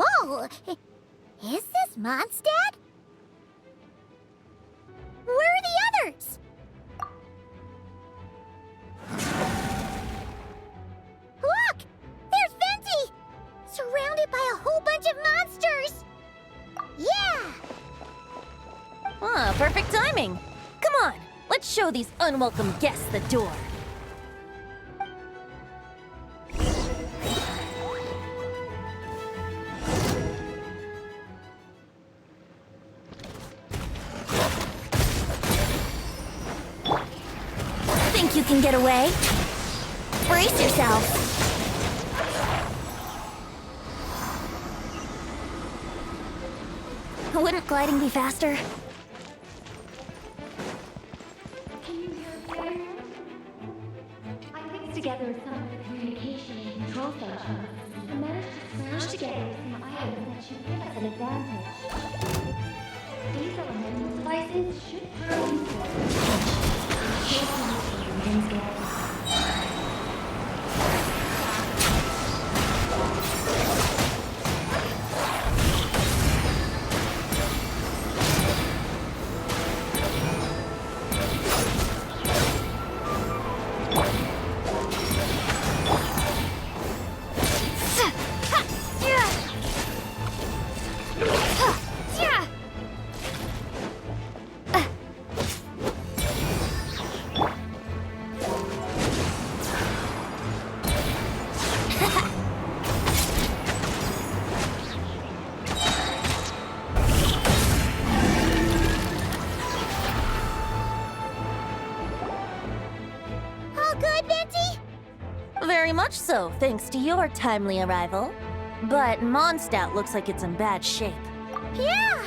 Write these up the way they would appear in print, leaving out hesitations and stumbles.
Whoa! Is this Mondstadt? Where are the others? Look! There's Venti! Surrounded by a whole bunch of monsters! Yeah! Ah, perfect timing. Come on, let's show these unwelcome guests the door. Think you can get away? Brace yourself. Wouldn't gliding be faster? I pieced together some of the communication and control functions and managed to smash together some items that should give us an advantage. These elemental devices should prove useful. In case the mission begins. Very much so, thanks to your timely arrival. But Mondstadt looks like it's in bad shape. Yeah!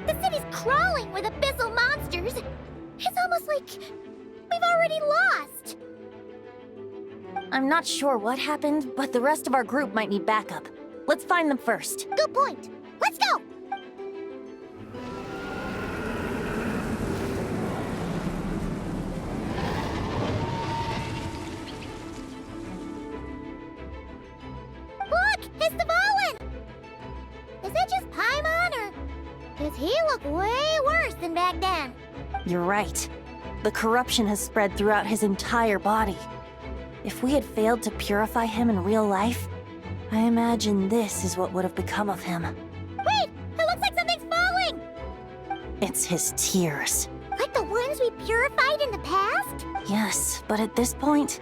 The city's crawling with abyssal monsters. It's almost like we've already lost. I'm not sure what happened, but the rest of our group might need backup. Let's find them first. Good point. Let's go! Look! It's the Volin! Is it just Paimon, or does he look way worse than back then? You're right. The corruption has spread throughout his entire body. If we had failed to purify him in real life, I imagine this is what would have become of him. Wait! It looks like something's falling! It's his tears. Like the ones we purified in the past? Yes, but at this point,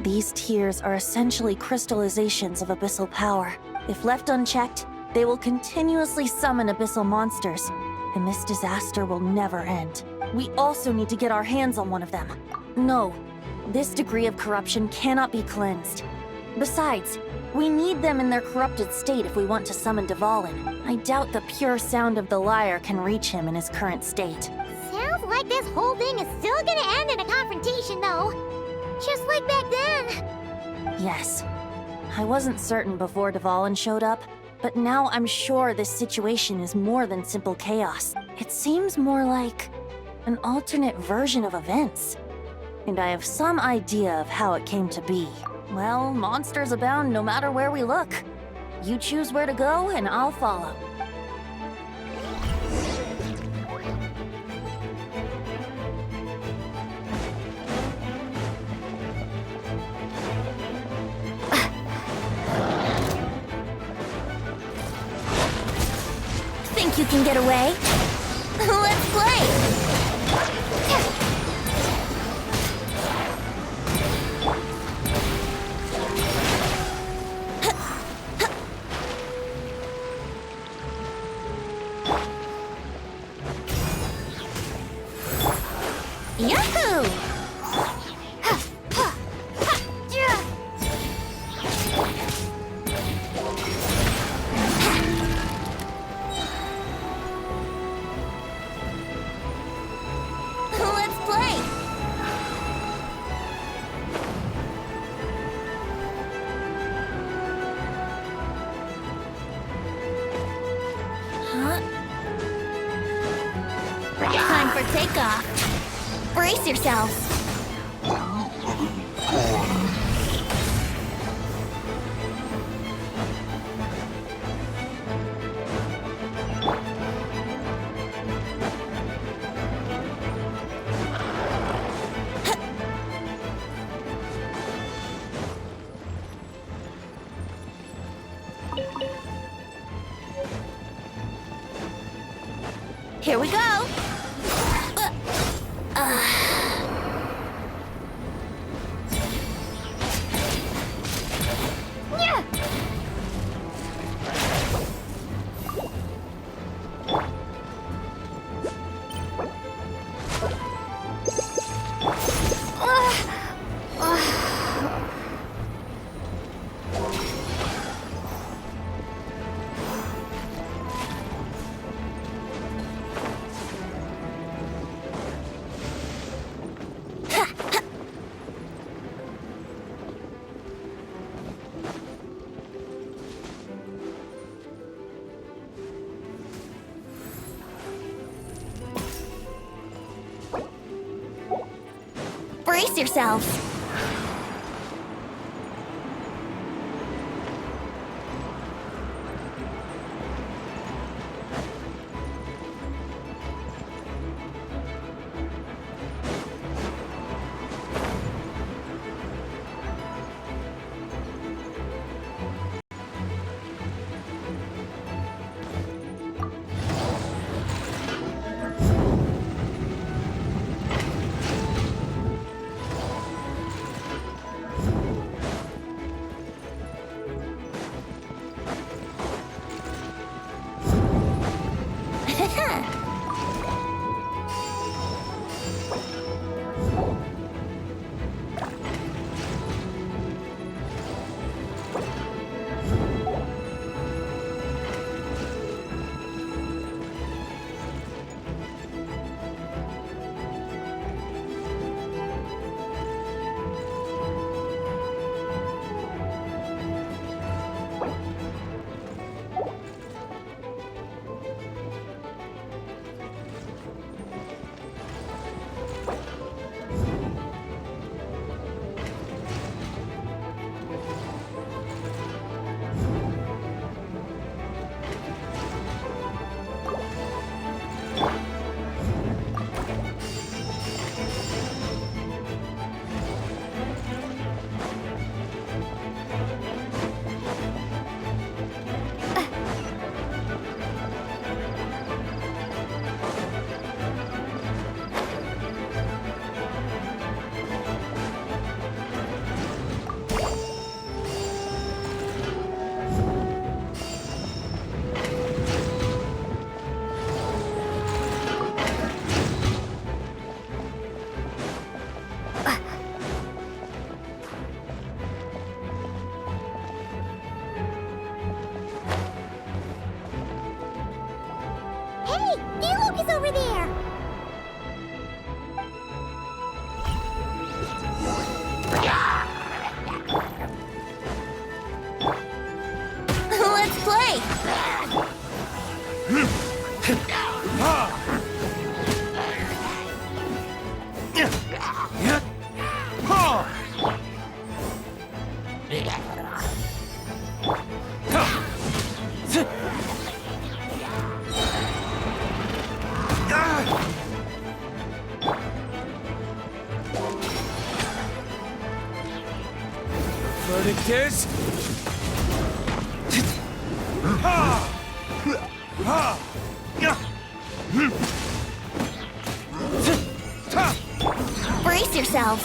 these tears are essentially crystallizations of abyssal power. If left unchecked, they will continuously summon abyssal monsters, and this disaster will never end. We also need to get our hands on one of them. No, this degree of corruption cannot be cleansed. Besides, we need them in their corrupted state if we want to summon Dvalin. I doubt the pure sound of the lyre can reach him in his current state. Sounds like this whole thing is still gonna end in a confrontation, though. Just like back then. Yes. I wasn't certain before Dvalin showed up, but now I'm sure this situation is more than simple chaos. It seems more like an alternate version of events. And I have some idea of how it came to be. Well, monsters abound no matter where we look. You choose where to go, and I'll follow. Think you can get away? Let's play! Yahoo! Let's play! Huh? Time for takeoff. Brace yourselves. Here we go! Yeah. Brace yourselves! Hey, Diluc is over there! Let's play! Verdict is... Brace yourselves!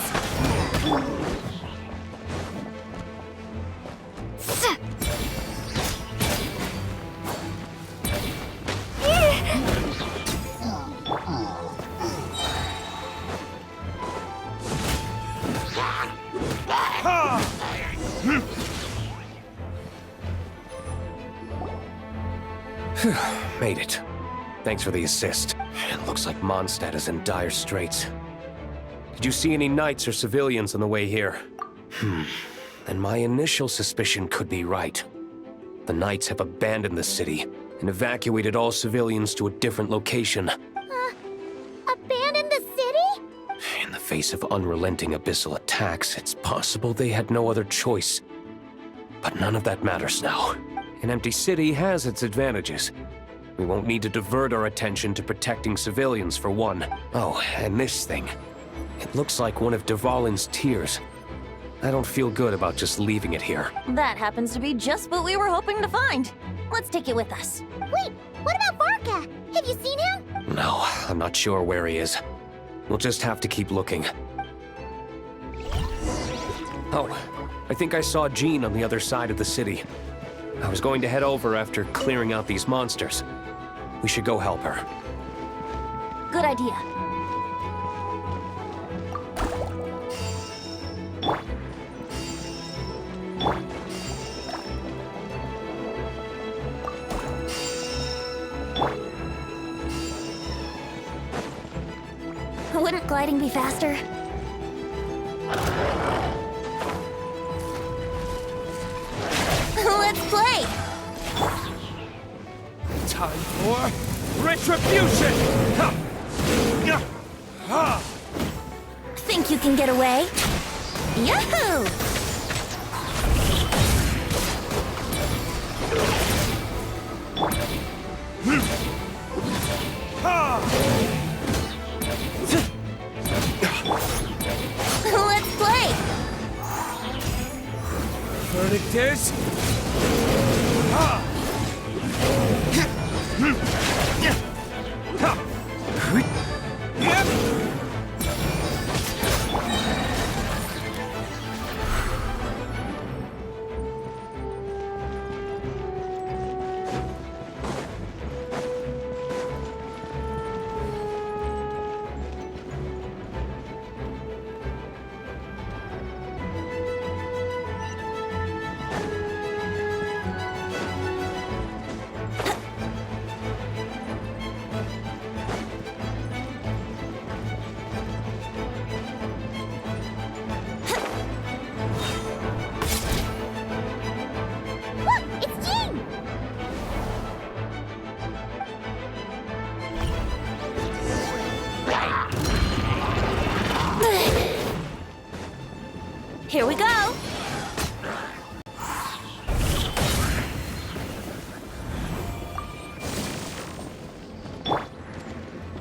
Made it. Thanks for the assist. It looks like Mondstadt is in dire straits. Did you see any knights or civilians on the way here? Then my initial suspicion could be right. The knights have abandoned the city and evacuated all civilians to a different location. Abandon the city? In the face of unrelenting abyssal attacks, it's possible they had no other choice. But none of that matters now. An empty city has its advantages. We won't need to divert our attention to protecting civilians, for one. Oh, and this thing. It looks like one of Dvalin's tears. I don't feel good about just leaving it here. That happens to be just what we were hoping to find. Let's take it with us. Wait, what about Varka? Have you seen him? No, I'm not sure where he is. We'll just have to keep looking. Oh, I think I saw Jean on the other side of the city. I was going to head over after clearing out these monsters. We should go help her. Good idea. Wouldn't gliding be faster? Let's play! Time for retribution! Think you can get away? Yahoo! Let's play! Verdict is... Look, it's Jean! Here we go!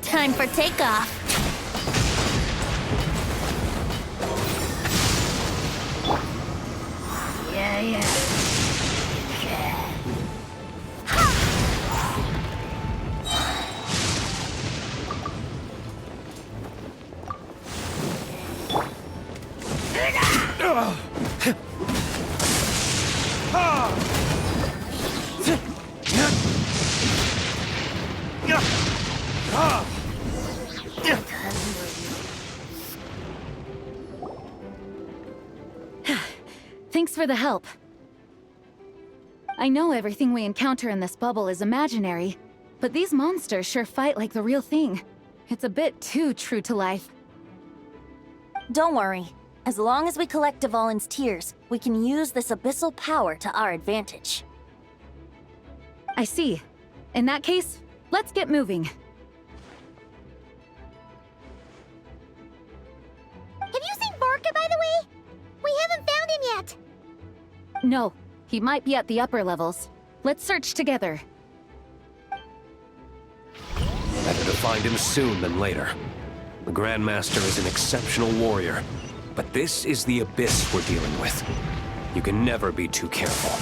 Time for takeoff. Yeah. Thanks for the help. I know everything we encounter in this bubble is imaginary, but these monsters sure fight like the real thing. It's a bit too true to life. Don't worry. As long as we collect Dvalin's tears, we can use this abyssal power to our advantage. I see. In that case, let's get moving. Have you seen Vorka, by the way? We haven't found him yet. No, he might be at the upper levels. Let's search together. Better to find him soon than later. The Grandmaster is an exceptional warrior, but this is the abyss we're dealing with. You can never be too careful.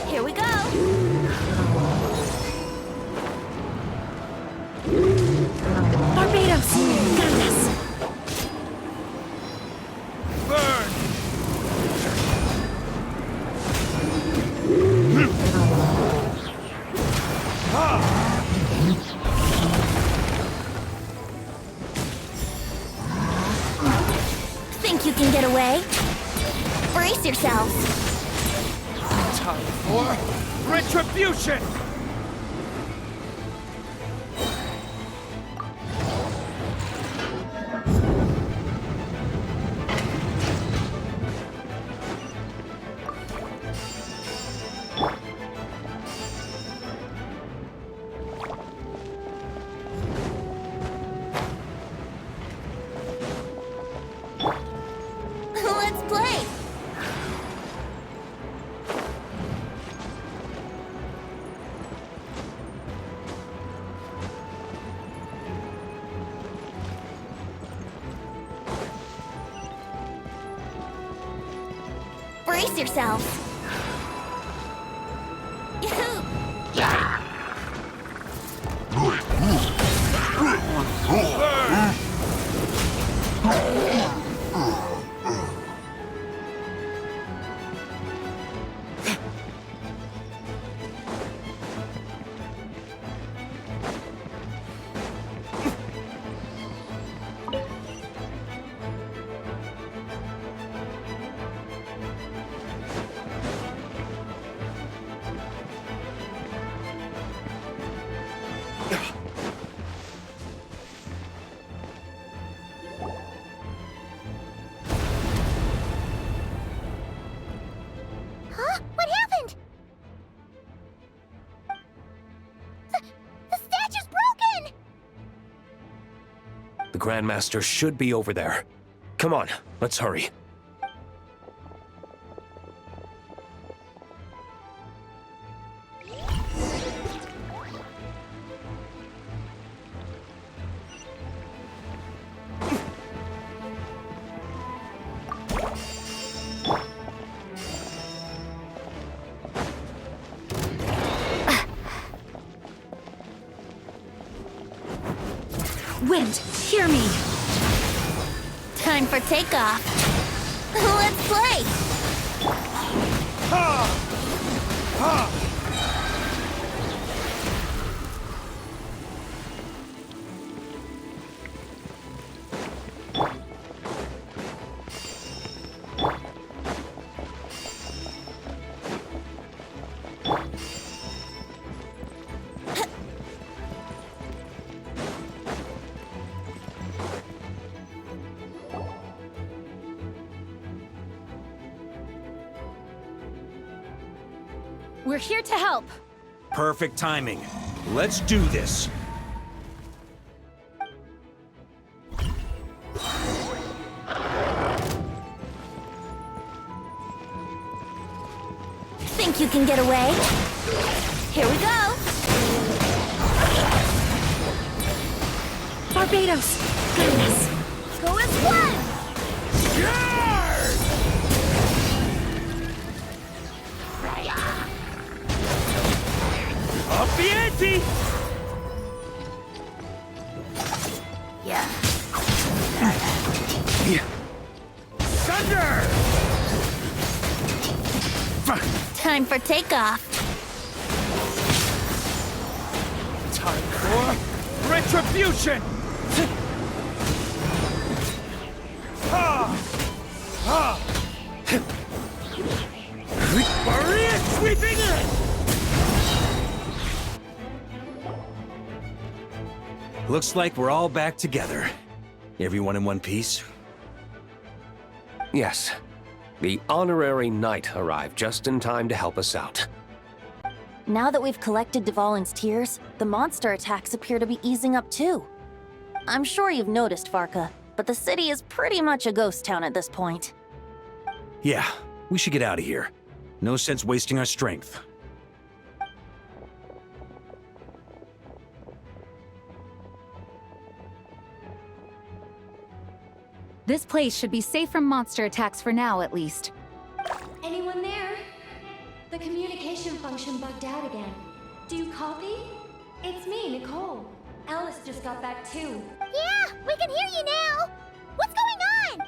Here we go! Barbados! Got this! Burn! Think you can get away? Brace yourselves! Time for retribution! Let's play! Brace yourselves. Huh? What happened? The statue's broken! The Grandmaster should be over there. Come on, let's hurry. Wind, hear me! Time for takeoff. Let's play! We're here to help. Perfect timing. Let's do this. Think you can get away? Here we go! Barbados! Goodness! Go as one! Up the ante! Yeah. Thunder! Time for takeoff. Time for retribution! Ha! Ha! Maria sweeping in! Looks like we're all back together. Everyone in one piece? Yes. The honorary knight arrived just in time to help us out. Now that we've collected Dvalin's tears, the monster attacks appear to be easing up too. I'm sure you've noticed, Varka, but the city is pretty much a ghost town at this point. Yeah, we should get out of here. No sense wasting our strength. This place should be safe from monster attacks for now, at least. Anyone there? The communication function bugged out again. Do you copy? It's me, Nicole. Alice just got back too. Yeah, we can hear you now! What's going on?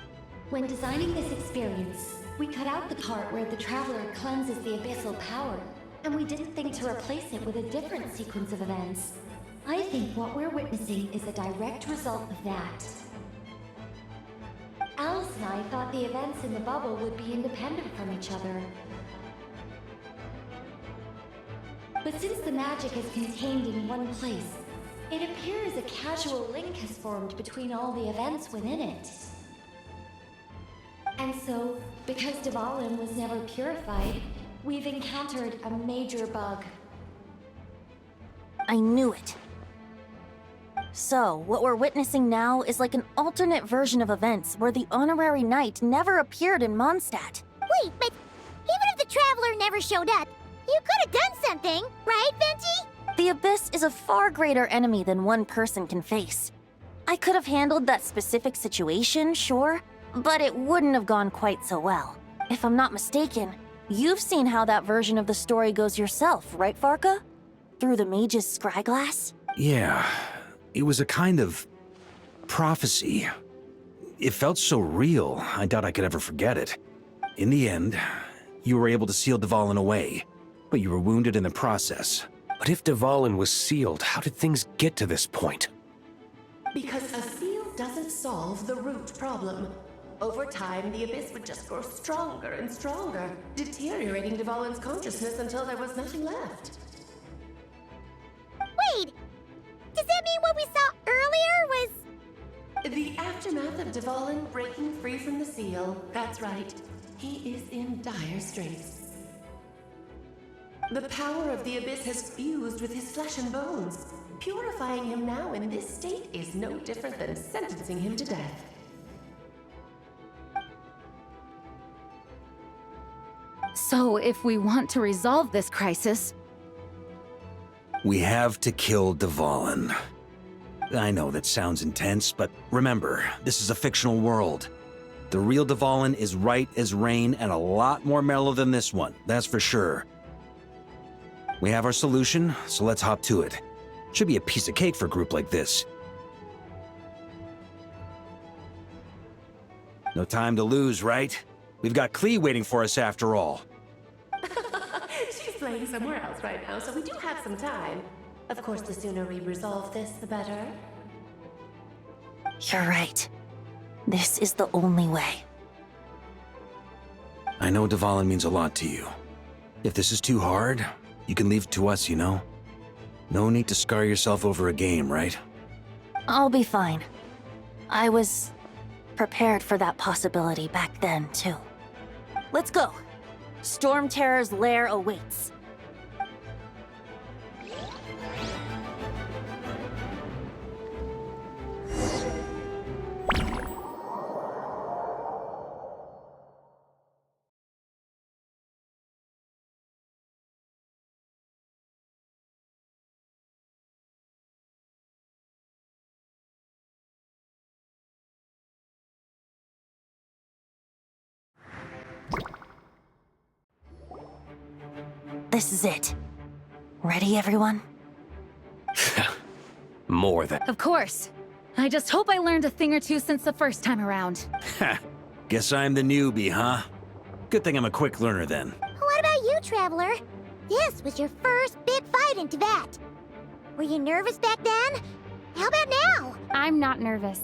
When designing this experience, we cut out the part where the Traveler cleanses the abyssal power, and we didn't think to replace it with a different sequence of events. I think what we're witnessing is a direct result of that. Alice and I thought the events in the bubble would be independent from each other. But since the magic is contained in one place, it appears a casual link has formed between all the events within it. And so, because Dvalin was never purified, we've encountered a major bug. I knew it. So, what we're witnessing now is like an alternate version of events where the honorary knight never appeared in Mondstadt. Wait, but even if the Traveler never showed up, you could have done something, right, Venti? The Abyss is a far greater enemy than one person can face. I could have handled that specific situation, sure, but it wouldn't have gone quite so well. If I'm not mistaken, you've seen how that version of the story goes yourself, right, Farka? Through the mage's scryglass? Yeah, it was a kind of prophecy. It felt so real, I doubt I could ever forget it. In the end, you were able to seal Dvalin away, but you were wounded in the process. But if Dvalin was sealed, how did things get to this point? Because a seal doesn't solve the root problem. Over time, the Abyss would just grow stronger and stronger, deteriorating Dvalin's consciousness until there was nothing left. Wait! Does that mean what we saw earlier was... The aftermath of Dvalin breaking free from the seal, that's right. He is in dire straits. The power of the Abyss has fused with his flesh and bones. Purifying him now in this state is no different than sentencing him to death. So, if we want to resolve this crisis, We have to kill Dvalin. I know that sounds intense, but remember, this is a fictional world. The real Dvalin is right as rain and a lot more mellow than this one, that's for sure. We have our solution, so let's hop to it. Should be a piece of cake for a group like this. No time to lose, right? We've got Klee waiting for us after all. She's playing somewhere else right now, so we do have some time. Of course, the sooner we resolve this, the better. You're right. This is the only way. I know Dvalin means a lot to you. If this is too hard, you can leave it to us, you know? No need to scar yourself over a game, right? I'll be fine. I was prepared for that possibility back then, too. Let's go. Storm Terror's lair awaits. This is it. Ready, everyone? More than... of course. I just hope I learned a thing or two since the first time around. Ha! Guess I'm the newbie, huh? Good thing I'm a quick learner then. What about you, Traveler? This was your first big fight in Tibet. Were you nervous back then? How about now? I'm not nervous.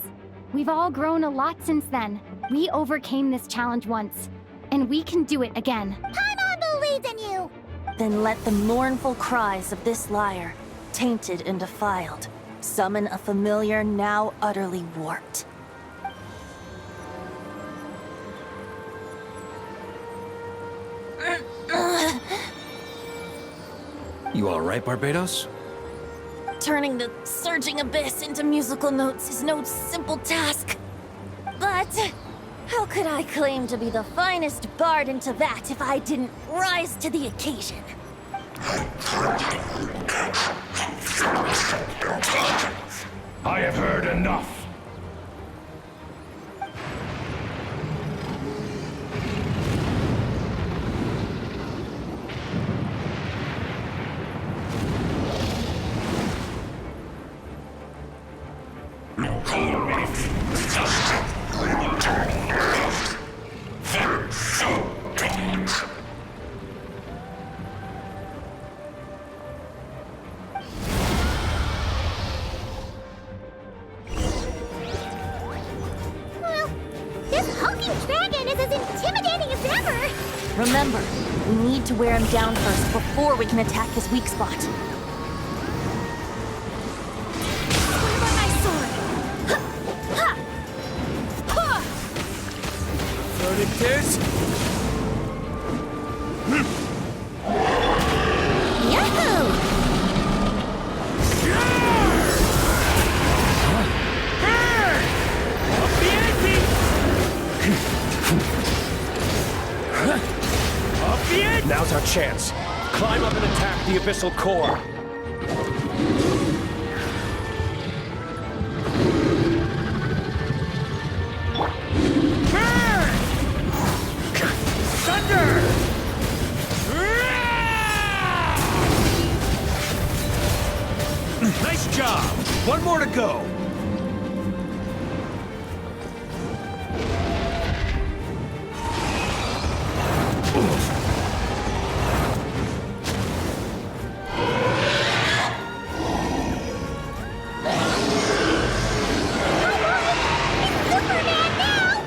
We've all grown a lot since then. We overcame this challenge once, and we can do it again. Paimon believes in you! Then let the mournful cries of this lyre, tainted and defiled, summon a familiar now utterly warped. You alright, Barbados? Turning the surging abyss into musical notes is no simple task. But how could I claim to be the finest bard in Tibet if I didn't rise to the occasion? I have heard enough. Well, this hulking dragon is as intimidating as ever! Remember, we need to wear him down first before we can attack his weak spot. Where by my sword? Ha! Ha! So it is? Yahoo! Now's our chance. Climb up and attack the abyssal core. One more to go. Superman now!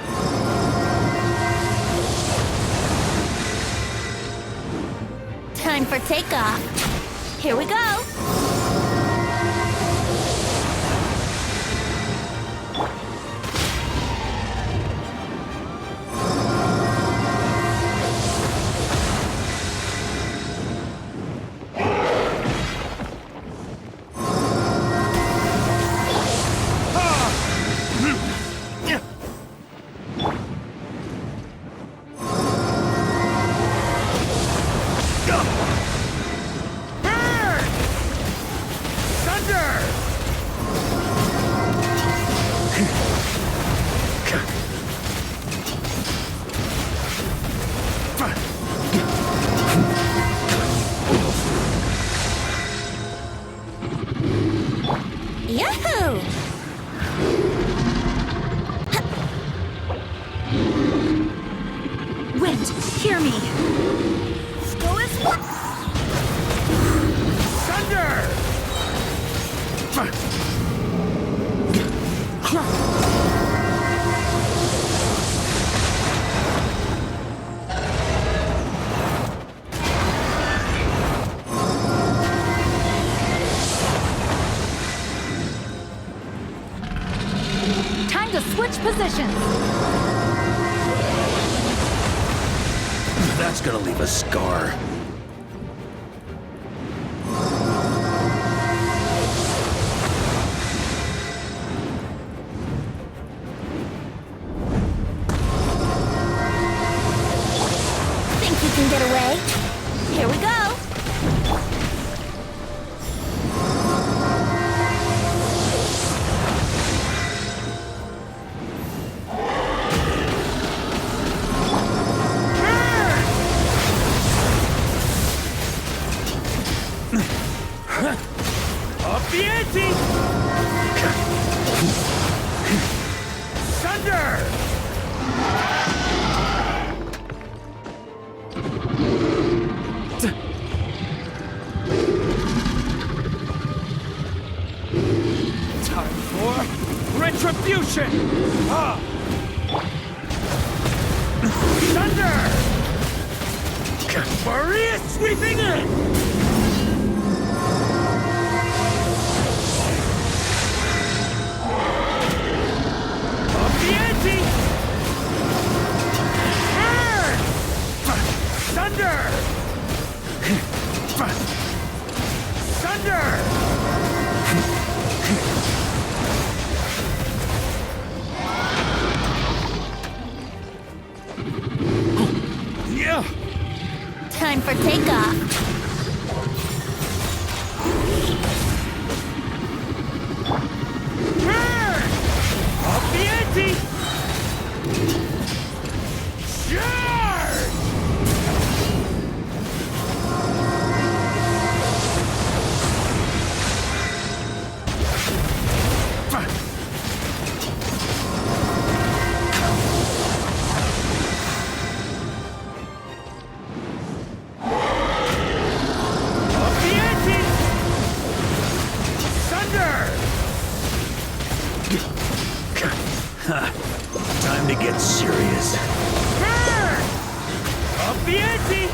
Time for takeoff. Here we go. Yahoo! Wind, hear me. Go as what? Time to switch positions. That's gonna leave a scar. Think you can get away? Here we go. Up the ante! Thunder! Time for retribution! Thunder! Maria sweeping in! Up the ante! Burn! Thunder! Thunder! Yeah! Time for takeoff. Burn! Up the ante! Charge! Up the ante! Thunder! Time to get serious. Burn! Up the ante!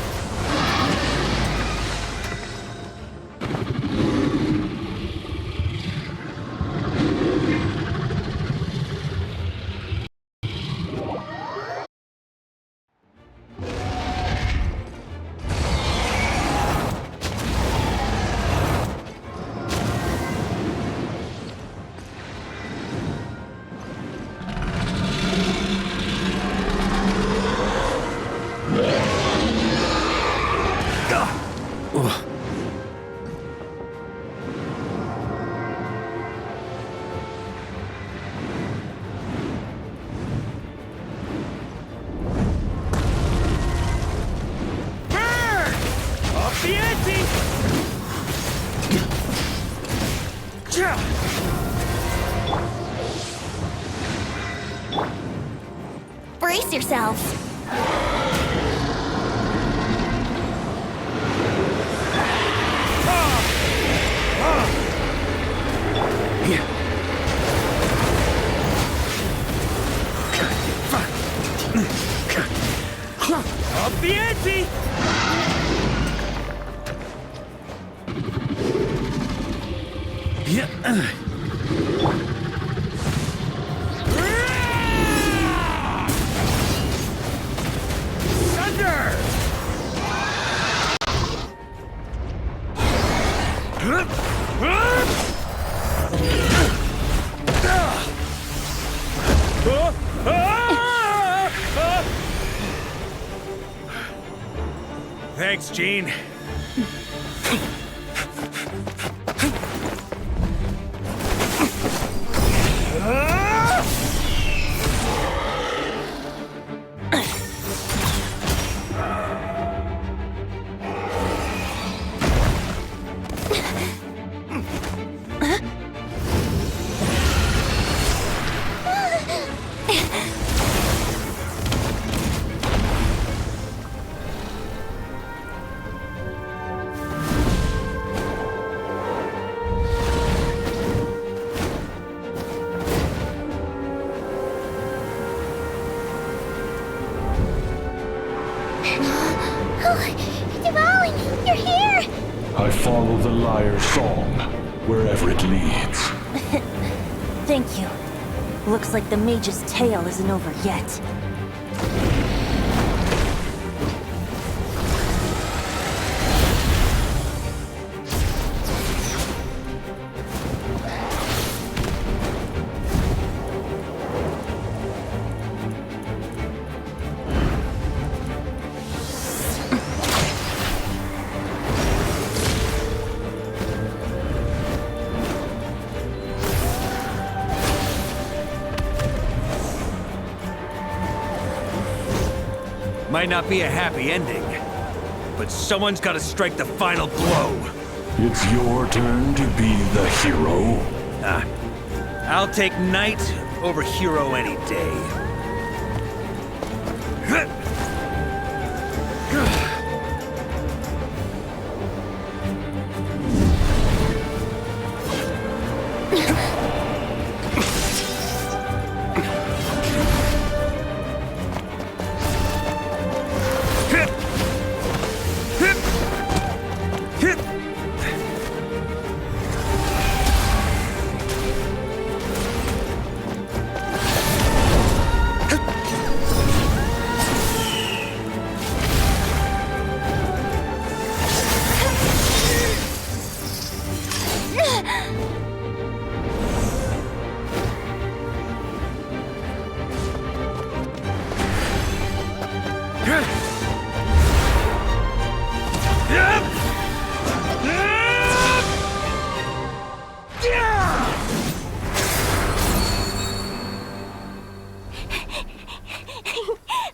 yourselves! Up the ante! Thunder! Thanks, Gene. Dvalin, you're here! I follow the lyre's song, wherever it leads. Thank you. Looks like the mage's tale isn't over yet. Might not be a happy ending, but someone's gotta strike the final blow. It's your turn to be the hero. I'll take knight over hero any day.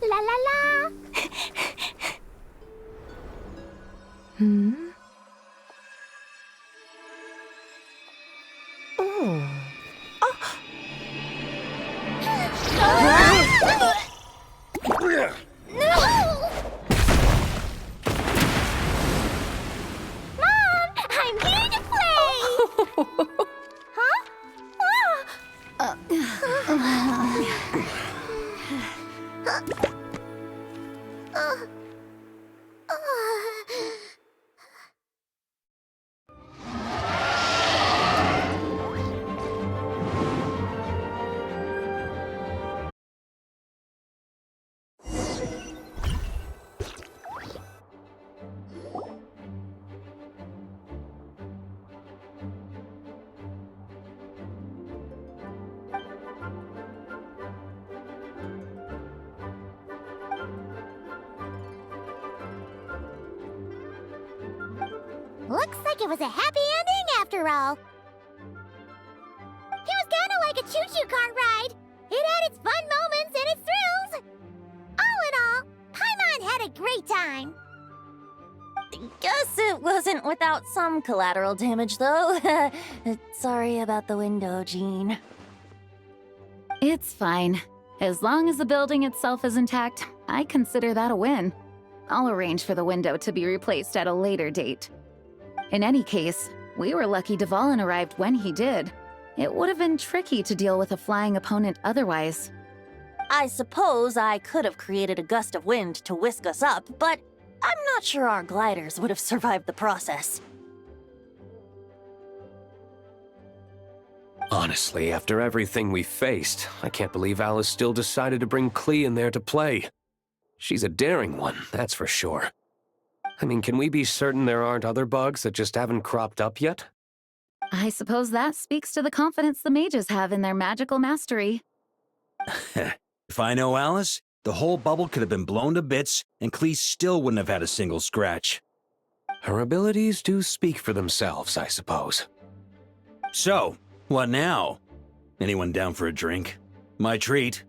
La la la! No! Mom, I'm here to play! Huh? Looks like it was a happy ending after all. It was kinda like a choo-choo car ride. It had its fun moments and its thrills. All in all, Paimon had a great time. Guess it wasn't without some collateral damage, though. Sorry about the window, Jean. It's fine. As long as the building itself is intact, I consider that a win. I'll arrange for the window to be replaced at a later date. In any case, we were lucky Dvalin arrived when he did. It would have been tricky to deal with a flying opponent otherwise. I suppose I could have created a gust of wind to whisk us up, but I'm not sure our gliders would have survived the process. Honestly, after everything we faced, I can't believe Alice still decided to bring Klee in there to play. She's a daring one, that's for sure. I mean, can we be certain there aren't other bugs that just haven't cropped up yet? I suppose that speaks to the confidence the mages have in their magical mastery. If I know Alice, the whole bubble could have been blown to bits, and Klee still wouldn't have had a single scratch. Her abilities do speak for themselves, I suppose. So, what now? Anyone down for a drink? My treat.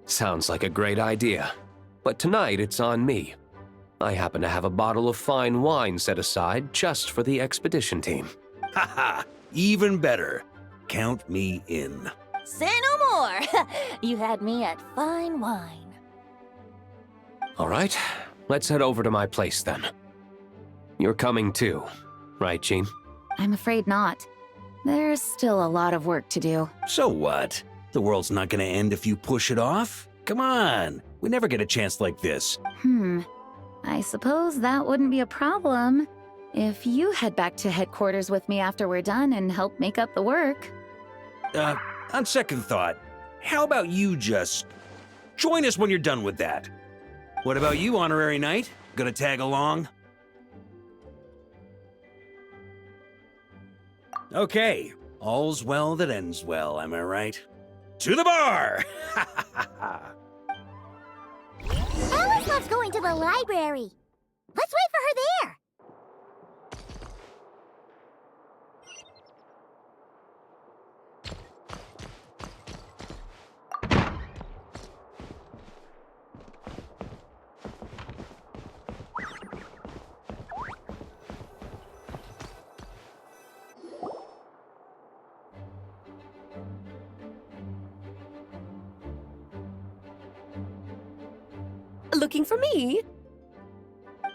Sounds like a great idea. But tonight it's on me. I happen to have a bottle of fine wine set aside just for the expedition team. Haha, even better. Count me in. Say no more! You had me at fine wine. All right, let's head over to my place then. You're coming too, right, Jean? I'm afraid not. There's still a lot of work to do. So what? The world's not gonna end if you push it off? Come on, we never get a chance like this. I suppose that wouldn't be a problem if you head back to headquarters with me after we're done and help make up the work. On second thought, how about you just join us when you're done with that? What about you, Honorary Knight? Gonna tag along? Okay, all's well that ends well, am I right? To the bar! Alice loves going to the library. Let's wait for her there. Looking for me?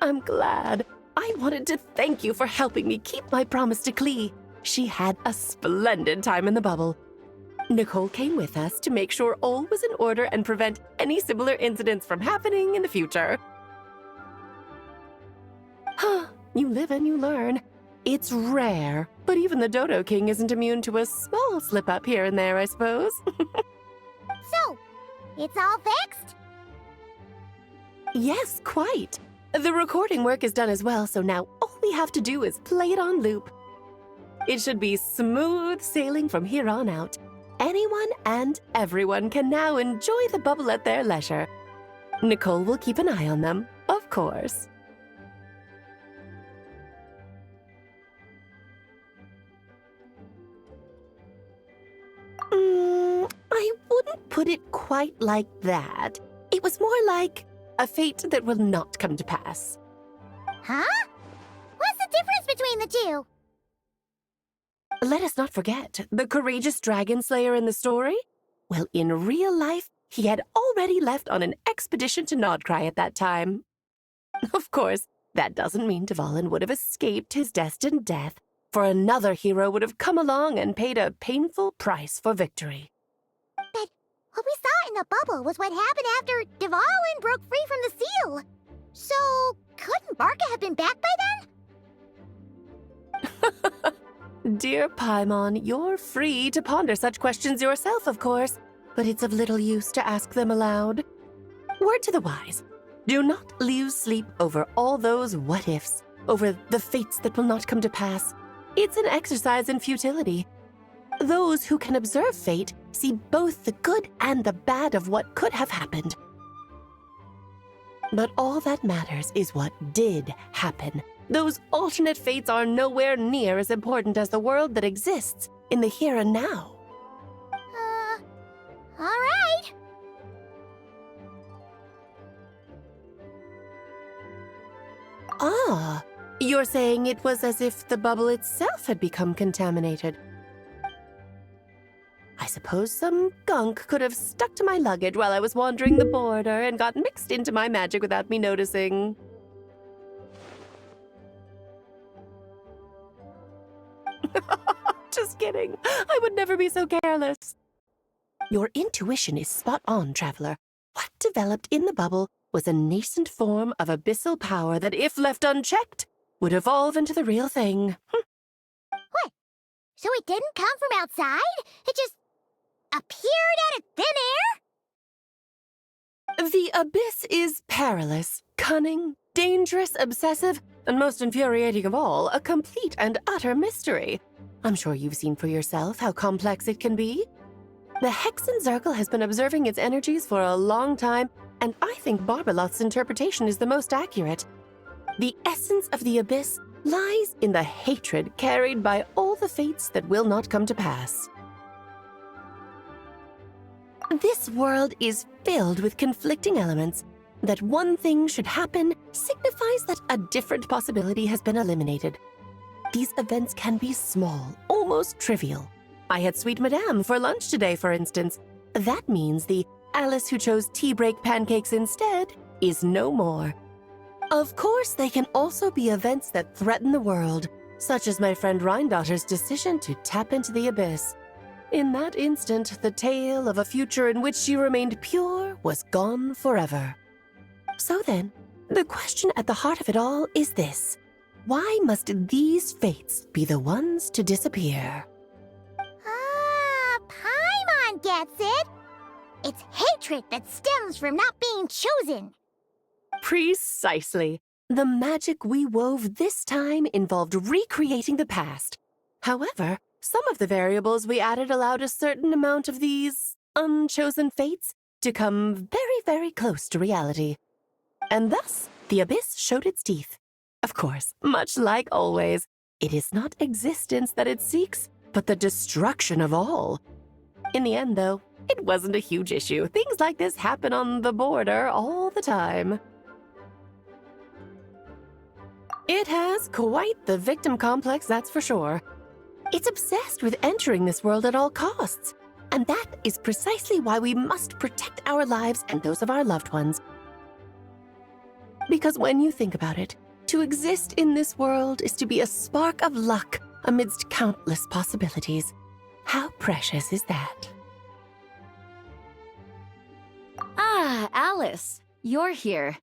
I'm glad. I wanted to thank you for helping me keep my promise to Klee. She had a splendid time in the bubble. Nicole came with us to make sure all was in order and prevent any similar incidents from happening in the future. You live and you learn. It's rare, but even the Dodo King isn't immune to a small slip-up here and there, I suppose. So, it's all fixed? Yes, quite. The recording work is done as well, so now all we have to do is play it on loop. It should be smooth sailing from here on out. Anyone and everyone can now enjoy the bubble at their leisure. Nicole will keep an eye on them, of course. I wouldn't put it quite like that. It was more like a fate that will not come to pass. Huh? What's the difference between the two? Let us not forget the courageous dragon slayer in the story. Well, in real life, he had already left on an expedition to Nodcry at that time. Of course, that doesn't mean Dvalin would have escaped his destined death, for another hero would have come along and paid a painful price for victory. But what we saw in the bubble was what happened after Dvalin broke free from the seal. So, couldn't Barca have been back by then? Dear Paimon, you're free to ponder such questions yourself, of course, but it's of little use to ask them aloud. Word to the wise, do not lose sleep over all those what-ifs, over the fates that will not come to pass. It's an exercise in futility. Those who can observe fate see both the good and the bad of what could have happened. But all that matters is what did happen. Those alternate fates are nowhere near as important as the world that exists in the here and now. All right. Ah, you're saying it was as if the bubble itself had become contaminated. I suppose some gunk could have stuck to my luggage while I was wandering the border and got mixed into my magic without me noticing. Just kidding. I would never be so careless. Your intuition is spot on, Traveler. What developed in the bubble was a nascent form of abyssal power that, if left unchecked, would evolve into the real thing. What? So it didn't come from outside? It just appeared out of thin air? The abyss is perilous, cunning, dangerous, obsessive, and most infuriating of all, a complete and utter mystery. I'm sure you've seen for yourself how complex it can be. The Hexen Circle has been observing its energies for a long time, and I think Barbalot's interpretation is the most accurate. The essence of the abyss lies in the hatred carried by all the fates that will not come to pass. This world is filled with conflicting elements. That one thing should happen signifies that a different possibility has been eliminated. These events can be small, almost trivial. I had Sweet Madame for lunch today, for instance. That means the Alice who chose tea break pancakes instead is no more. Of course, they can also be events that threaten the world, such as my friend Rhindotter's decision to tap into the abyss. In that instant, the tale of a future in which she remained pure was gone forever. So then, the question at the heart of it all is this. Why must these fates be the ones to disappear? Ah, Paimon gets it. It's hatred that stems from not being chosen. Precisely. The magic we wove this time involved recreating the past. However, some of the variables we added allowed a certain amount of these unchosen fates to come very, very close to reality. And thus, the abyss showed its teeth. Of course, much like always, it is not existence that it seeks, but the destruction of all. In the end, though, it wasn't a huge issue. Things like this happen on the border all the time. It has quite the victim complex, that's for sure. It's obsessed with entering this world at all costs. And that is precisely why we must protect our lives and those of our loved ones. Because when you think about it, to exist in this world is to be a spark of luck amidst countless possibilities. How precious is that? Ah, Alice, you're here.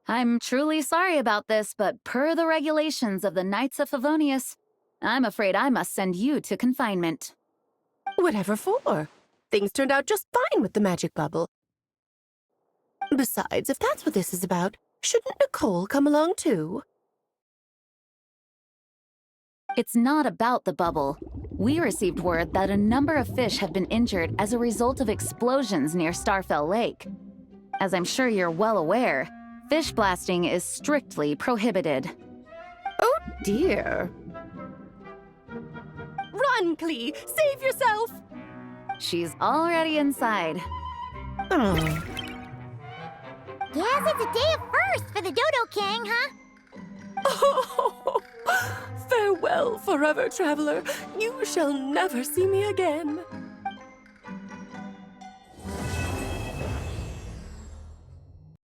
I'm truly sorry about this, but per the regulations of the Knights of Favonius, I'm afraid I must send you to confinement. Whatever for? Things turned out just fine with the magic bubble. Besides, if that's what this is about, shouldn't Nicole come along too? It's not about the bubble. We received word that a number of fish have been injured as a result of explosions near Starfell Lake. As I'm sure you're well aware, fish blasting is strictly prohibited. Oh dear. Run, Klee! Save yourself! She's already inside. Oh. Guess it's a day of first for the Dodo King, huh? Oh, farewell, forever traveler. You shall never see me again.